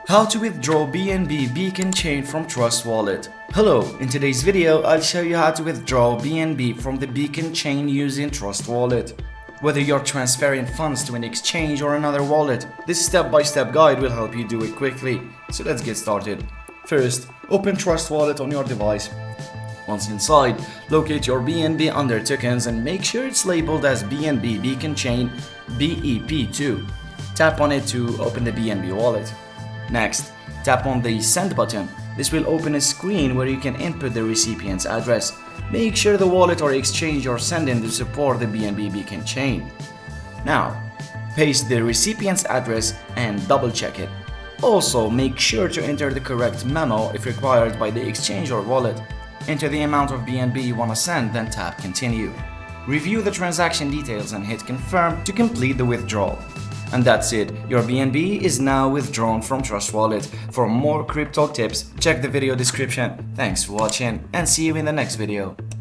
How to withdraw BNB Beacon chain from Trust Wallet. Hello, in today's video I'll show you how to withdraw BNB from the Beacon chain using Trust Wallet. Whether you're transferring funds to an exchange or another wallet, this step-by-step guide will help you do it quickly. So let's get started. First, open Trust Wallet on your device. Once inside, locate your BNB under tokens and make sure it's labeled as BNB Beacon Chain BEP2. Tap on it to open the BNB wallet. Next, tap on the Send button. This will open a screen where you can input the recipient's address. Make sure the wallet or exchange you're sending to support the BNB Beacon chain. Now, paste the recipient's address and double check it. Also, make sure to enter the correct memo if required by the exchange or wallet. Enter the amount of BNB you want to send, then tap Continue. Review the transaction details and hit Confirm to complete the withdrawal. And that's it, your BNB is now withdrawn from Trust Wallet. For more crypto tips, check the video description. Thanks for watching and see you in the next video.